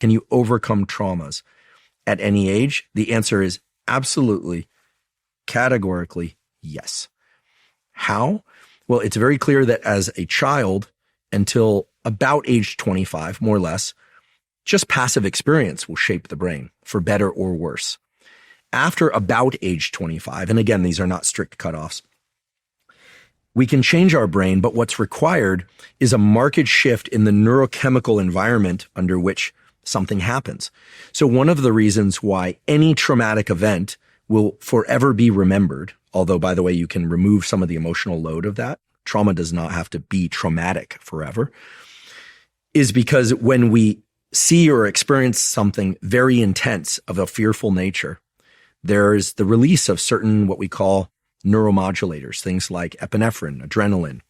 Can you overcome traumas at any age? The answer is absolutely, categorically, yes. How? Well, it's very clear that as a child, until about age 25, more or less, just passive experience will shape the brain for better or worse. After about age 25, and again, these are not strict cutoffs, we can change our brain, but what's required is a marked shift in the neurochemical environment under which something happens. So one of the reasons why any traumatic event will forever be remembered, although, by the way, you can remove some of the emotional load of that. Trauma does not have to be traumatic forever, is because when we see or experience something very intense of a fearful nature, there's the release of certain what we call neuromodulators, things like epinephrine, adrenaline,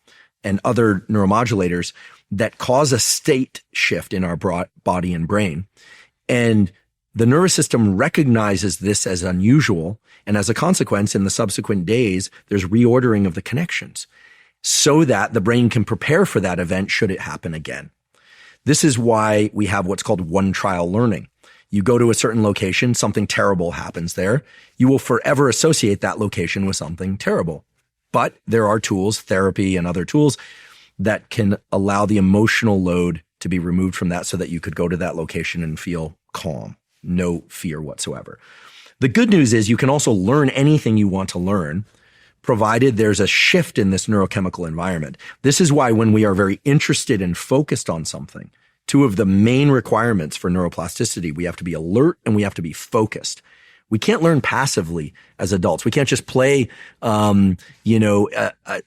and other neuromodulators that cause a state shift in our body and brain. And the nervous system recognizes this as unusual. And as a consequence, in the subsequent days, there's reordering of the connections so that the brain can prepare for that event should it happen again. This is why we have what's called one trial learning. You go to a certain location, something terrible happens there. You will forever associate that location with something terrible. But there are tools, therapy and other tools, that can allow the emotional load to be removed from that so that you could go to that location and feel calm, no fear whatsoever. The good news is you can also learn anything you want to learn, provided there's a shift in this neurochemical environment. This is why when we are very interested and focused on something, two of the main requirements for neuroplasticity, we have to be alert and we have to be focused. We can't learn passively as adults. We can't just play, a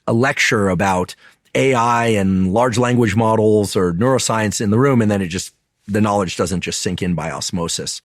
lecture about AI and large language models or neuroscience in the room, and then the knowledge doesn't just sink in by osmosis.